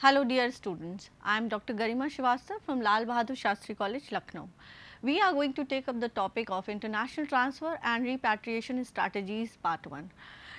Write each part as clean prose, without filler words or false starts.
Hello dear students, I am Dr. Garima Srivastava from Lal Bahadur Shastri College, Lucknow. We are going to take up the topic of international transfer and repatriation strategies part 1.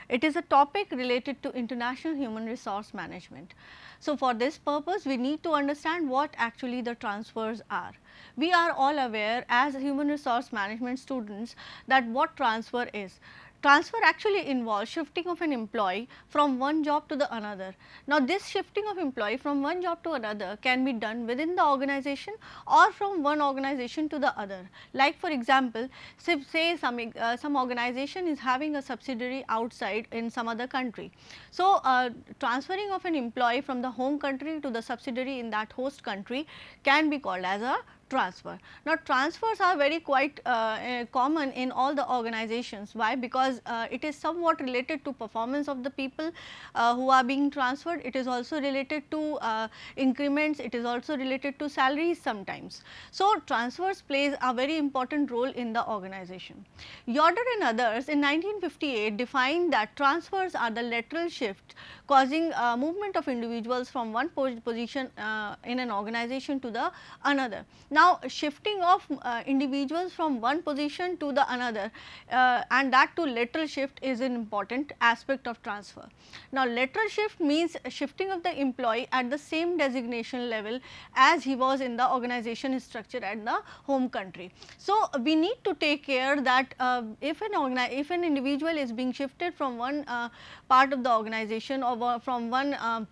It is a topic related to international human resource management. So, for this purpose we need to understand what actually the transfers are. We are all aware as human resource management students that what transfer is. Transfer actually involves shifting of an employee from one job to the another. Now, this shifting of employee from one job to another can be done within the organization or from one organization to the other. Like for example, say some organization is having a subsidiary outside in some other country. So, transferring of an employee from the home country to the subsidiary in that host country can be called as a transfer. Now, transfers are very quite common in all the organizations. Why? Because it is somewhat related to performance of the people who are being transferred. It is also related to increments. It is also related to salaries sometimes. So, transfers plays a very important role in the organization. Yoder and others in 1958 defined that transfers are the lateral shift causing movement of individuals from one position in an organization to the another. Now, shifting of individuals from one position to the another and that to lateral shift is an important aspect of transfer. Now, lateral shift means shifting of the employee at the same designation level as he was in the organization structure at the home country. So, we need to take care that if an individual is being shifted from one part of the organization or from one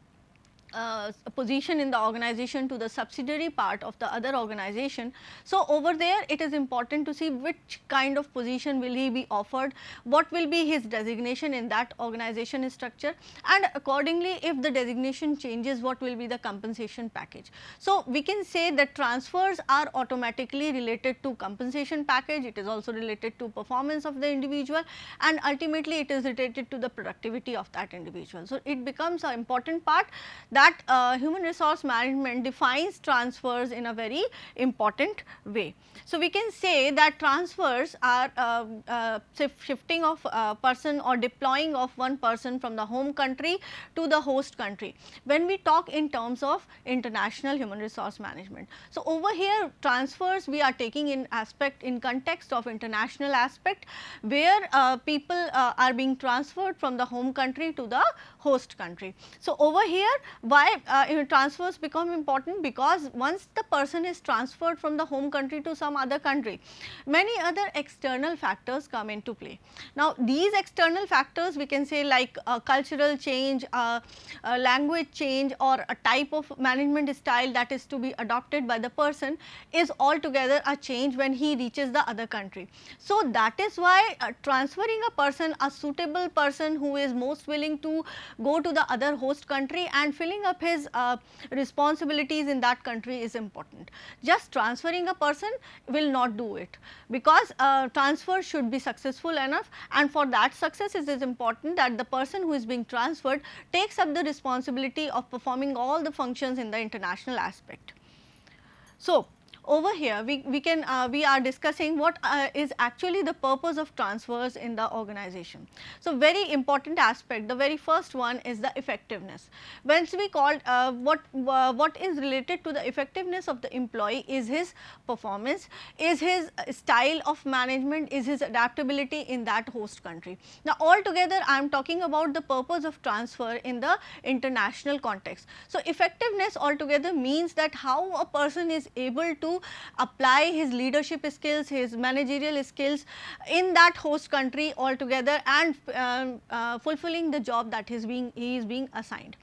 position in the organization to the subsidiary part of the other organization. So, over there it is important to see which kind of position will he be offered, what will be his designation in that organization structure, and accordingly if the designation changes what will be the compensation package. So, we can say that transfers are automatically related to compensation package, it is also related to performance of the individual, and ultimately it is related to the productivity of that individual. So, it becomes an important part that human resource management defines transfers in a very important way. So, we can say that transfers are shifting of person or deploying of one person from the home country to the host country when we talk in terms of international human resource management. So, over here transfers we are taking in aspect in context of international aspect where people are being transferred from the home country to the host country. So, over here why transfers become important, because once the person is transferred from the home country to some other country, many other external factors come into play. Now, these external factors we can say like cultural change, language change, or a type of management style that is to be adopted by the person is altogether a change when he reaches the other country. So, that is why transferring a person, a suitable person who is most willing to go to the other host country and filling up his responsibilities in that country is important. Just transferring a person will not do it, because transfer should be successful enough, and for that success it is important that the person who is being transferred takes up the responsibility of performing all the functions in the international aspect. So, over here we are discussing what is actually the purpose of transfers in the organization. So, very important aspect, the very first one is the effectiveness. Once we called what is related to the effectiveness of the employee is his performance, is his style of management, is his adaptability in that host country. Now, altogether I am talking about the purpose of transfer in the international context. So, effectiveness altogether means that how a person is able to apply his leadership skills, his managerial skills in that host country altogether, and fulfilling the job that he is being assigned.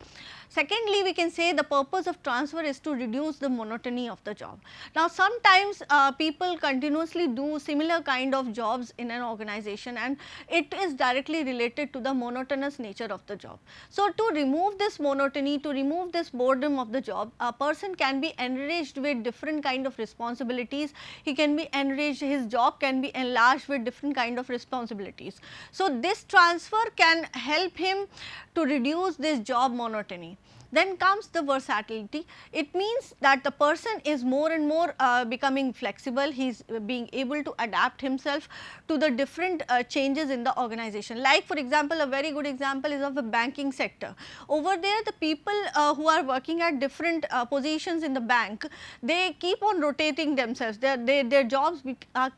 Secondly, we can say the purpose of transfer is to reduce the monotony of the job. Now, sometimes people continuously do similar kind of jobs in an organization, and it is directly related to the monotonous nature of the job. So, to remove this monotony, to remove this boredom of the job, a person can be enriched with different kind of responsibilities. He can be enriched, his job can be enlarged with different kind of responsibilities. So, this transfer can help him to reduce this job monotony. Then comes the versatility. It means that the person is more and more becoming flexible, he is being able to adapt himself to the different changes in the organization. Like for example, a very good example is of the banking sector. Over there the people who are working at different positions in the bank, they keep on rotating themselves, their jobs are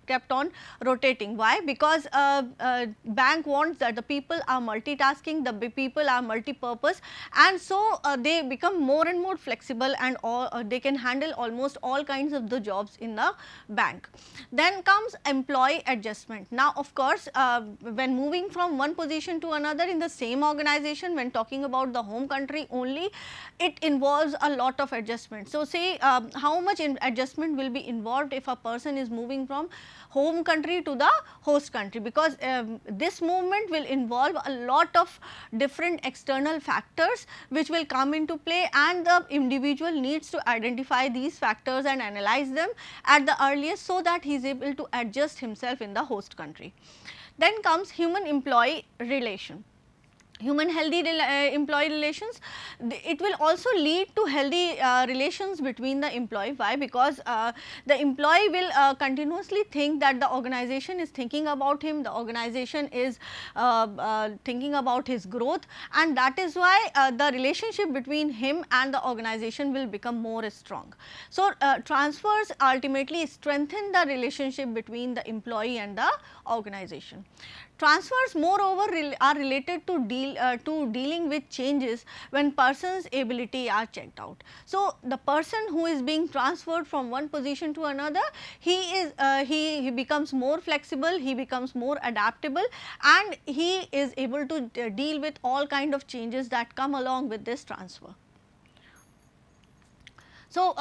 kept on rotating. Why? Because bank wants that the people are multitasking, the people are multi-purpose, and so they become more and more flexible, and they can handle almost all kinds of the jobs in the bank. Then comes employee adjustment. Now of course, when moving from one position to another in the same organization, when talking about the home country only, it involves a lot of adjustment. So say how much adjustment will be involved if a person is moving from home country to the host country, because this movement will involve a lot of different external factors which will come into play, and the individual needs to identify these factors and analyze them at the earliest, so that he is able to adjust himself in the host country. Then comes human employee relation. Human healthy employee relations, it will also lead to healthy relations between the employee. Why? Because the employee will continuously think that the organization is thinking about him, the organization is thinking about his growth, and that is why the relationship between him and the organization will become more strong. So transfers ultimately strengthen the relationship between the employee and the organization. Transfers moreover are related to dealing with changes when person's ability are checked out. So the person who is being transferred from one position to another, he becomes more flexible, he becomes more adaptable, and he is able to deal with all kind of changes that come along with this transfer. So,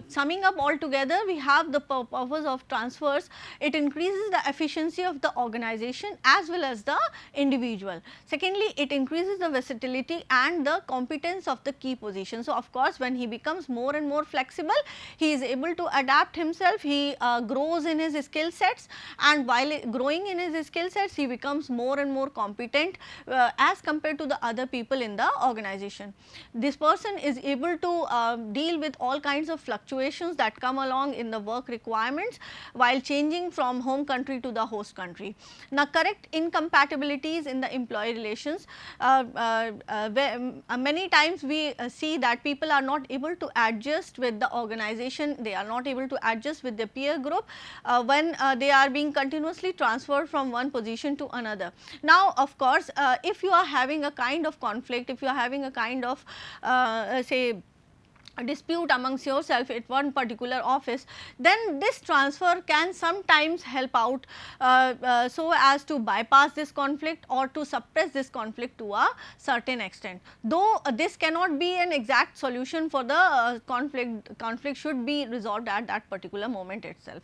summing up all together, we have the purpose of transfers. It increases the efficiency of the organization as well as the individual. Secondly, it increases the versatility and the competence of the key position. So, of course, when he becomes more and more flexible, he is able to adapt himself, he grows in his skill sets, and while growing in his skill sets, he becomes more and more competent as compared to the other people in the organization. This person is able to deal with all kinds of fluctuations that come along in the work requirements while changing from home country to the host country. Now, correct incompatibilities in the employee relations, many times we see that people are not able to adjust with the organization, they are not able to adjust with the peer group when they are being continuously transferred from one position to another. Now, of course, if you are having a kind of conflict, if you are having a kind of say a dispute amongst yourself at one particular office, then this transfer can sometimes help out so as to bypass this conflict or to suppress this conflict to a certain extent. Though this cannot be an exact solution for the conflict should be resolved at that particular moment itself.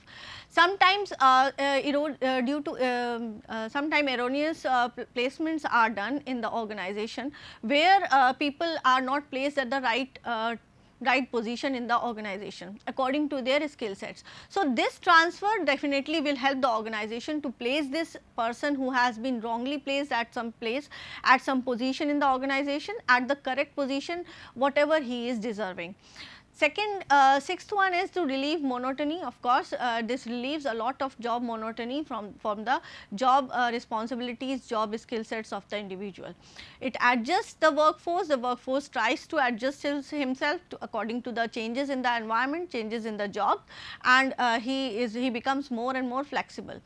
Sometimes due to sometime erroneous placements are done in the organization, where people are not placed at the right position in the organization according to their skill sets. So, this transfer definitely will help the organization to place this person who has been wrongly placed at some place, at some position in the organization, at the correct position whatever he is deserving. Sixth one is to relieve monotony. Of course, this relieves a lot of job monotony from the job responsibilities, job skill sets of the individual. It adjusts the workforce tries to adjust himself to according to the changes in the environment, changes in the job, and he becomes more and more flexible.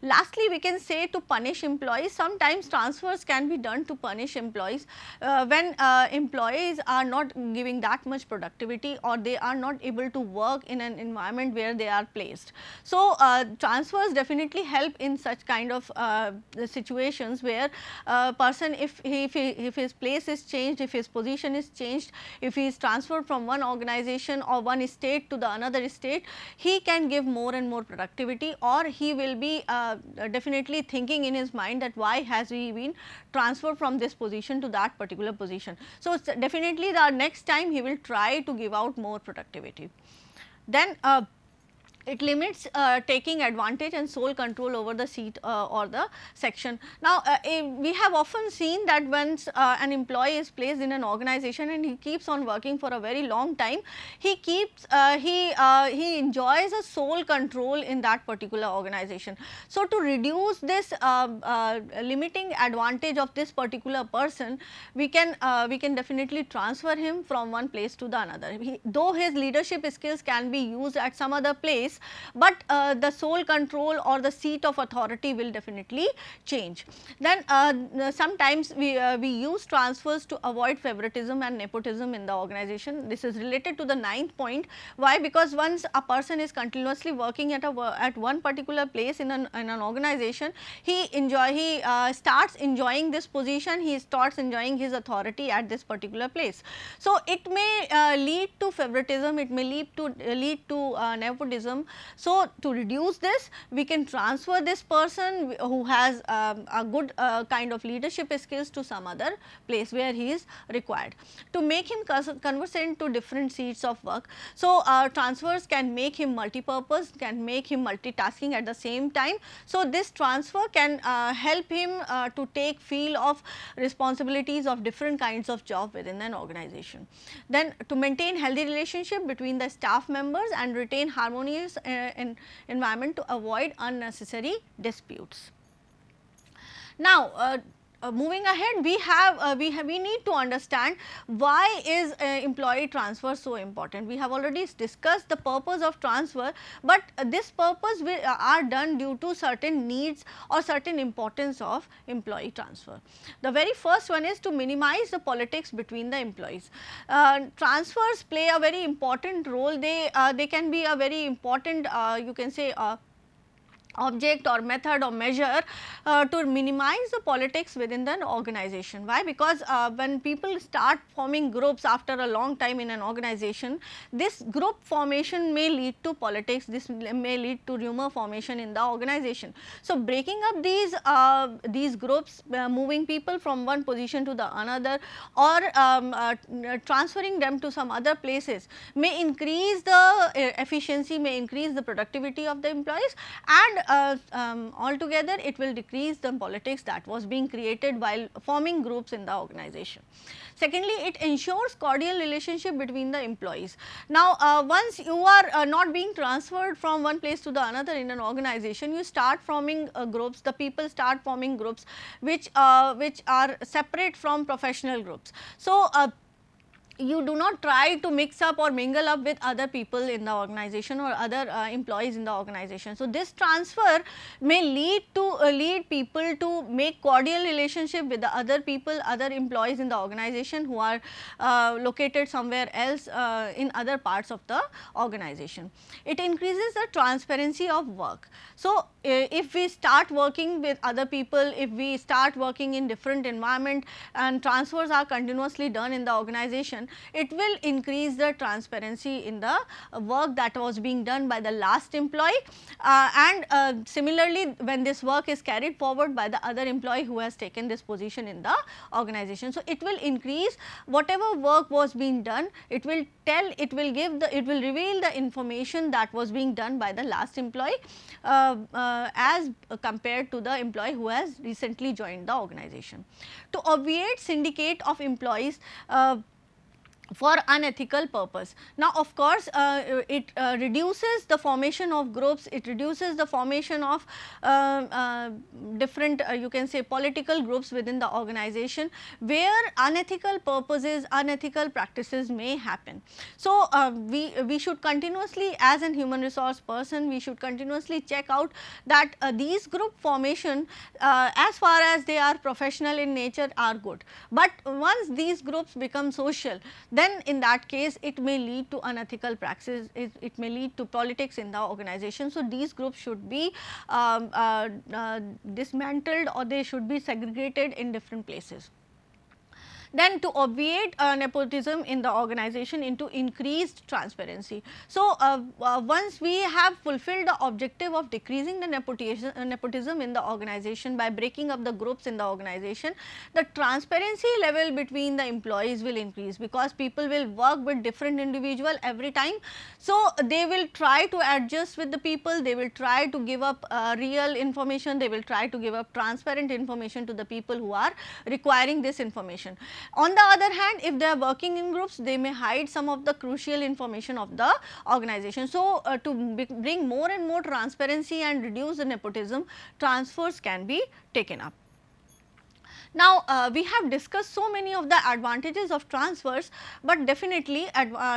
Lastly, we can say to punish employees. Sometimes transfers can be done to punish employees when employees are not giving that much productivity, or they are not able to work in an environment where they are placed. So, transfers definitely help in such kind of situations where person if his place is changed, if his position is changed, if he is transferred from one organization or one state to the another state, he can give more and more productivity, or he will be definitely thinking in his mind that why has he been transferred from this position to that particular position. So, definitely the next time he will try to give out more productivity. Then it limits taking advantage and sole control over the seat or the section. Now, we have often seen that once an employee is placed in an organization and he keeps on working for a very long time, he keeps he enjoys a sole control in that particular organization. So, to reduce this limiting advantage of this particular person, we can definitely transfer him from one place to the another. Though his leadership skills can be used at some other place, but the sole control or the seat of authority will definitely change. Then sometimes we use transfers to avoid favoritism and nepotism in the organization. This is related to the 9th point. Why? Because once a person is continuously working at one particular place in an organization, he starts enjoying this position, he starts enjoying his authority at this particular place. So, it may lead to favoritism, it may lead to nepotism. So, to reduce this, we can transfer this person who has a good kind of leadership skills to some other place where he is required, to make him conversant to different seats of work. So, transfers can make him multi-purpose, can make him multitasking at the same time. So, this transfer can help him to take feel of responsibilities of different kinds of job within an organization. Then, to maintain healthy relationship between the staff members and retain harmonious environment to avoid unnecessary disputes. Now, moving ahead, we need to understand why is employee transfer so important. We have already discussed the purpose of transfer, but this purpose are done due to certain needs or certain importance of employee transfer. The very first one is to minimize the politics between the employees. Transfers play a very important role. They can be a very important you can say object or method or measure to minimize the politics within the organization. Why? Because when people start forming groups after a long time in an organization, this group formation may lead to politics, this may lead to rumor formation in the organization. So, breaking up these groups, moving people from one position to the another, or transferring them to some other places may increase the efficiency, may increase the productivity of the employees, and altogether it will decrease the politics that was being created while forming groups in the organization. Secondly, it ensures cordial relationship between the employees. Now, once you are not being transferred from one place to the another in an organization, you start forming groups, the people start forming groups which are separate from professional groups. So, you do not try to mix up or mingle up with other people in the organization or other employees in the organization. So, this transfer may lead people to make cordial relationship with the other people, other employees in the organization who are located somewhere else in other parts of the organization. It increases the transparency of work. So, if we start working with other people, if we start working in different environment and transfers are continuously done in the organization, it will increase the transparency in the work that was being done by the last employee, and similarly when this work is carried forward by the other employee who has taken this position in the organization. So, it will increase whatever work was being done, it will reveal the information that was being done by the last employee as compared to the employee who has recently joined the organization. To obviate syndicate of employees for unethical purpose. Now, of course, it reduces the formation of groups, it reduces the formation of different you can say political groups within the organization where unethical purposes, unethical practices may happen. So, we should continuously, as an human resource person, we should continuously check out that these group formation as far as they are professional in nature are good, but once these groups become social, then in that case it may lead to unethical practices, it may lead to politics in the organization. So, these groups should be dismantled or they should be segregated in different places. Then to obviate nepotism in the organization into increased transparency. So, once we have fulfilled the objective of decreasing the nepotism in the organization by breaking up the groups in the organization, the transparency level between the employees will increase, because people will work with different individual every time. So, they will try to adjust with the people, they will try to give up real information, they will try to give up transparent information to the people who are requiring this information. On the other hand, if they are working in groups, they may hide some of the crucial information of the organization. So, to bring more and more transparency and reduce the nepotism, transfers can be taken up. Now, we have discussed so many of the advantages of transfers, but definitely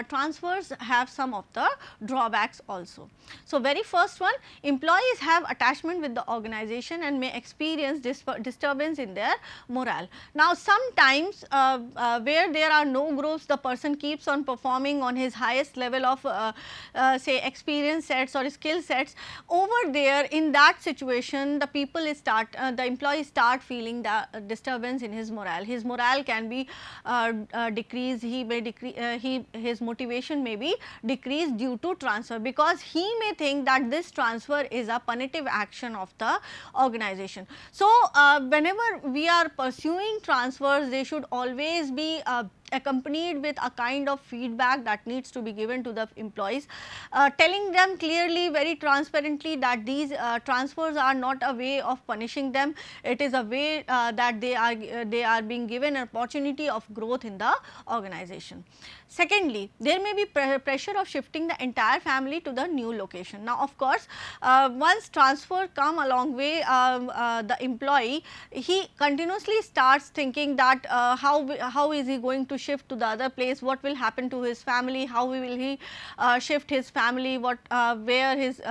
transfers have some of the drawbacks also. So, very first one, employees have attachment with the organization and may experience disturbance in their morale. Now, sometimes where there are no groups, the person keeps on performing on his highest level of say experience sets or skill sets. Over there, in that situation, the people the employees start feeling the disturbance in his morale. His morale can be decreased, he may his motivation may be decreased due to transfer, because he may think that this transfer is a punitive action of the organization. So, whenever we are pursuing transfers, they should always be accompanied with a kind of feedback that needs to be given to the employees, telling them clearly, very transparently, that these transfers are not a way of punishing them, it is a way that they are being given an opportunity of growth in the organization. Secondly, there may be pressure of shifting the entire family to the new location. Now, of course, once transfer come a long way, the employee, he continuously starts thinking that how is he going to shift to the other place, what will happen to his family, how will he shift his family, where his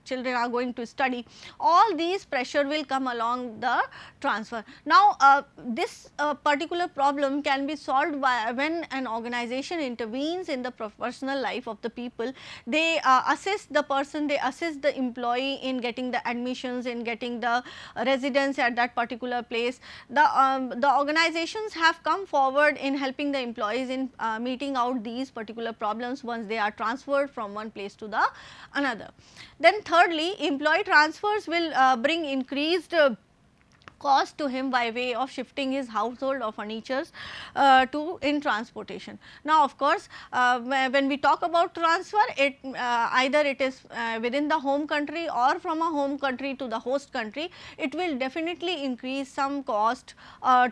children are going to study. All these pressure will come along the transfer. Now, this particular problem can be solved by when an organization intervenes in the personal life of the people. They assist the person, they assist the employee in getting the admissions, in getting the residence at that particular place. The organizations have come forward in helping the employees in meeting out these particular problems once they are transferred from one place to the another. Then thirdly, employee transfers will bring increased cost to him by way of shifting his household or furnitures in transportation. Now, of course, when we talk about transfer, either it is within the home country or from a home country to the host country, it will definitely increase some cost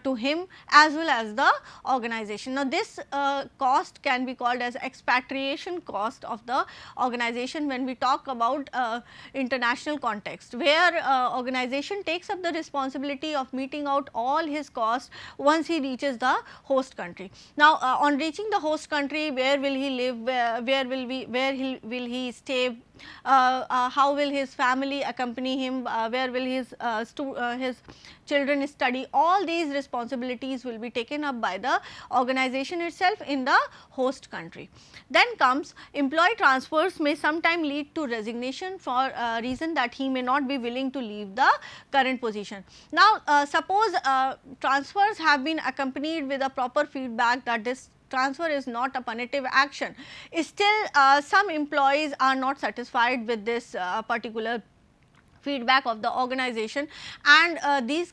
to him as well as the organization. Now, this cost can be called as expatriation cost of the organization when we talk about international context, where organization takes up the responsibility of meeting out all his costs once he reaches the host country. Now, on reaching the host country, where will he live, where will he stay, how will his family accompany him, where will his children study, all these responsibilities will be taken up by the organization itself in the host country. Then comes employee transfers may sometime lead to resignation for a reason that he may not be willing to leave the current position. Now, suppose transfers have been accompanied with a proper feedback that this transfer is not a punitive action. Still, some employees are not satisfied with this particular feedback of the organization, and these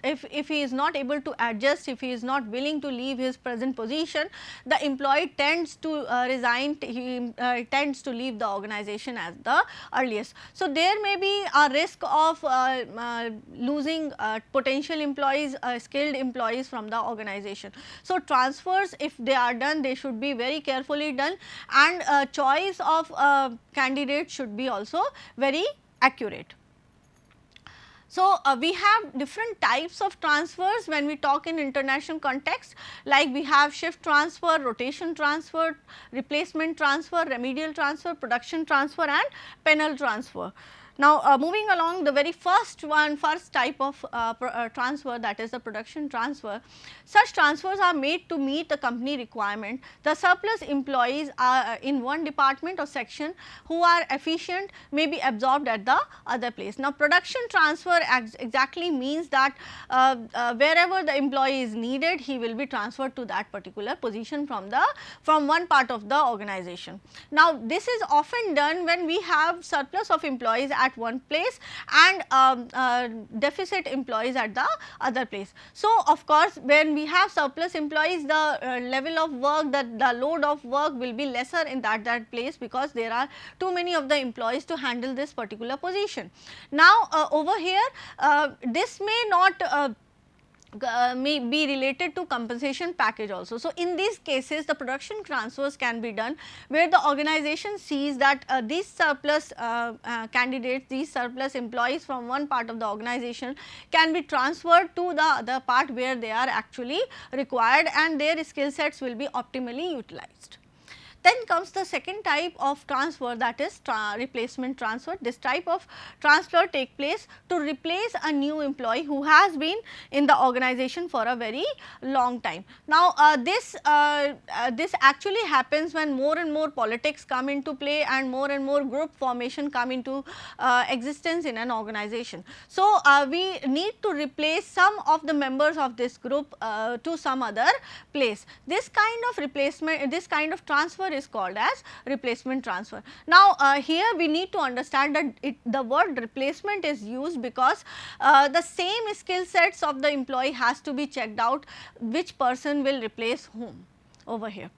if he is not able to adjust, if he is not willing to leave his present position, the employee tends to resign, he tends to leave the organization as the earliest. So, there may be a risk of losing potential employees, skilled employees from the organization. So, transfers, if they are done, they should be very carefully done, and choice of candidates should be also very accurate. So, we have different types of transfers when we talk in international context, like we have shift transfer, rotation transfer, replacement transfer, remedial transfer, production transfer and penal transfer. Now, moving along, the very first type of transfer, that is the production transfer. Such transfers are made to meet the company requirement. The surplus employees are in one department or section who are efficient may be absorbed at the other place. Now, production transfer exactly means that wherever the employee is needed, he will be transferred to that particular position from one part of the organization. Now, this is often done when we have surplus of employees at one place and deficit employees at the other place. So, of course, when we have surplus employees, the level of work, the load of work will be lesser in that place, because there are too many of the employees to handle this particular position. Now, over here this may not may be related to compensation package also. So, in these cases the production transfers can be done where the organization sees that these surplus candidates, these surplus employees from one part of the organization can be transferred to the other part where they are actually required, and their skill sets will be optimally utilized. Then comes the second type of transfer, that is replacement transfer. This type of transfer take place to replace a new employee who has been in the organization for a very long time. Now, this actually happens when more and more politics come into play and more group formation come into existence in an organization. So, we need to replace some of the members of this group to some other place. This kind of replacement, this kind of transfer is called as replacement transfer. Now, here we need to understand that the word replacement is used because the same skill sets of the employee has to be checked out, which person will replace whom over here.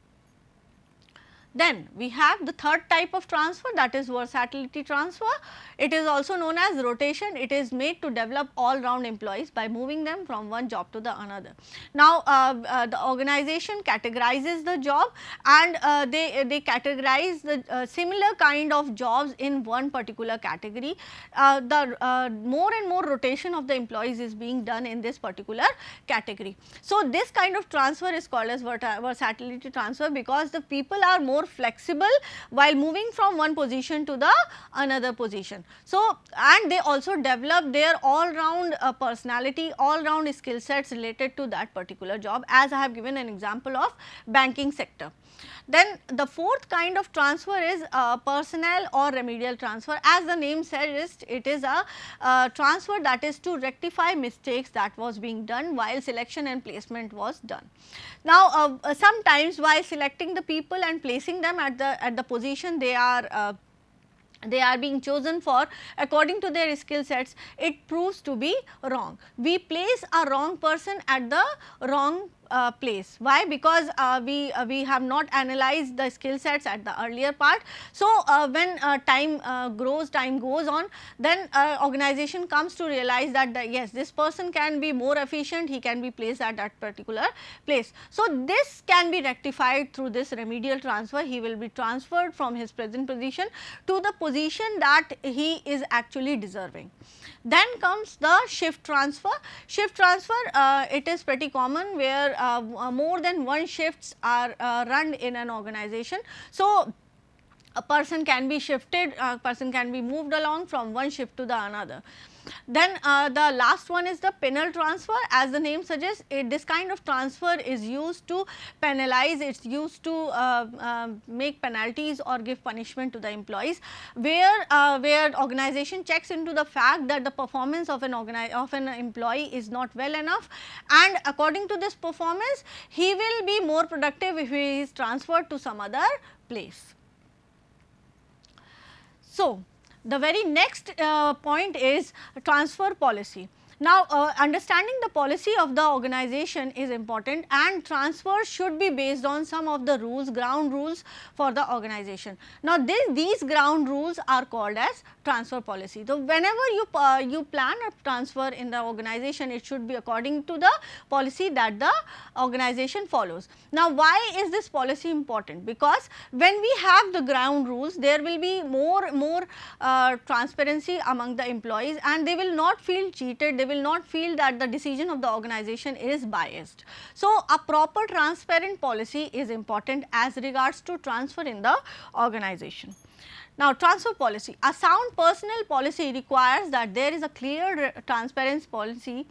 Then we have the third type of transfer, that is versatility transfer. It is also known as rotation. It is made to develop all round employees by moving them from one job to the another. Now, the organization categorizes the job and they categorize the similar kind of jobs in one particular category. More and more rotation of the employees is being done in this particular category. So, this kind of transfer is called as versatility transfer, because the people are more flexible while moving from one position to the another position. So, and they also develop their all round personality, all round skill sets related to that particular job, as I have given an example of banking sector. Then the fourth kind of transfer is personnel or remedial transfer. As the name suggests, it is a transfer that is to rectify mistakes that was being done while selection and placement was done. Now, sometimes while selecting the people and placing them at the position they are being chosen for according to their skill sets, it proves to be wrong. We place a wrong person at the wrong place. Why? Because we have not analyzed the skill sets at the earlier part. So, when time goes on, then organization comes to realize that yes, this person can be more efficient, he can be placed at that particular place. So, this can be rectified through this remedial transfer. He will be transferred from his present position to the position that he is actually deserving. Then comes the shift transfer. Shift transfer, it is pretty common where more than one shifts are run in an organization. So, a person can be shifted, a person can be moved along from one shift to the another. Then the last one is the penal transfer. As the name suggests, this kind of transfer is used to penalize, it is used to make penalties or give punishment to the employees, where organization checks into the fact that the performance of an employee is not well enough, and according to this performance he will be more productive if he is transferred to some other place. So, the very next point is transfer policy. Now, understanding the policy of the organization is important, and transfer should be based on some of the rules, ground rules for the organization. Now, these ground rules are called as transfer policy. So, whenever you plan a transfer in the organization, it should be according to the policy that the organization follows. Now, why is this policy important? Because when we have the ground rules, there will be more transparency among the employees, and they will not feel cheated, they will not feel that the decision of the organization is biased. So, a proper transparent policy is important as regards to transfer in the organization. Now, transfer policy. A sound personnel policy requires that there is a clear transparency policy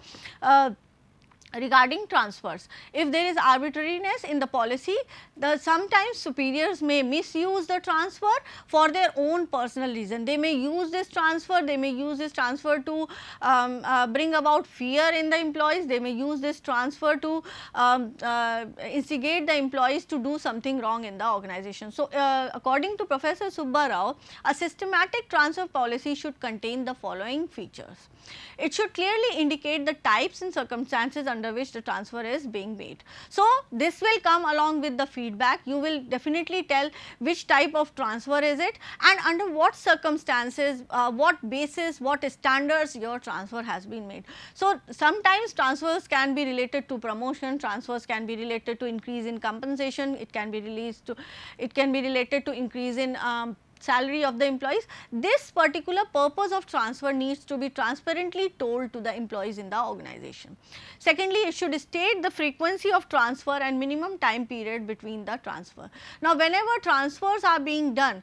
regarding transfers. If there is arbitrariness in the policy, sometimes superiors may misuse the transfer for their own personal reason. They may use this transfer, to bring about fear in the employees, they may use this transfer to instigate the employees to do something wrong in the organization. So, according to Professor Subba Rao, a systematic transfer policy should contain the following features. It should clearly indicate the types and circumstances under which the transfer is being made. So, this will come along with the feedback. You will definitely tell which type of transfer is it and under what circumstances, what basis, what standards your transfer has been made. So, sometimes transfers can be related to promotion, transfers can be related to increase in compensation, it can be related to increase in salary of the employees. This particular purpose of transfer needs to be transparently told to the employees in the organization. Secondly, it should state the frequency of transfer and minimum time period between the transfer. Now, whenever transfers are being done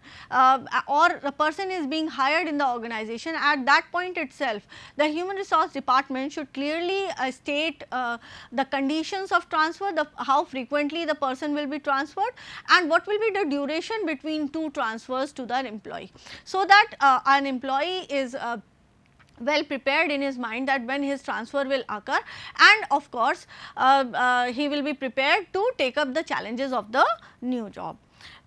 or a person is being hired in the organization, at that point itself the human resource department should clearly state the conditions of transfer, how frequently the person will be transferred and what will be the duration between two transfers to the employee, so that an employee is well prepared in his mind that when his transfer will occur, and of course, he will be prepared to take up the challenges of the new job.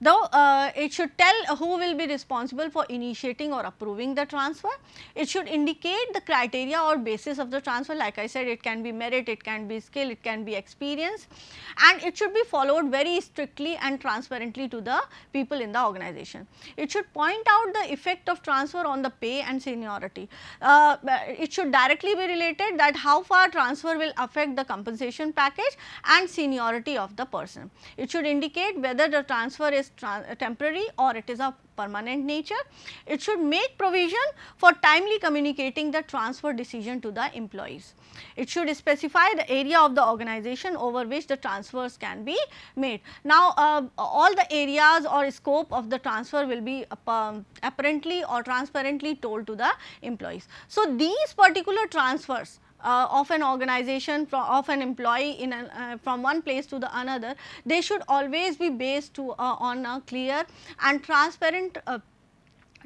Though it should tell who will be responsible for initiating or approving the transfer. It should indicate the criteria or basis of the transfer. Like I said, it can be merit, it can be skill, it can be experience, and it should be followed very strictly and transparently to the people in the organization. It should point out the effect of transfer on the pay and seniority. It should directly be related that how far transfer will affect the compensation package and seniority of the person. It should indicate whether the transfer is temporary or it is of permanent nature. It should make provision for timely communicating the transfer decision to the employees. It should specify the area of the organization over which the transfers can be made. Now, all the areas or scope of the transfer will be apparently or transparently told to the employees. So, these particular transfers of an organization of an employee in from one place to the another, they should always be based on a clear and transparent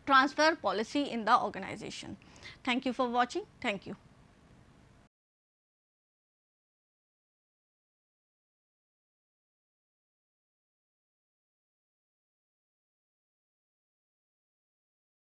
transfer policy in the organization. Thank you for watching. Thank you.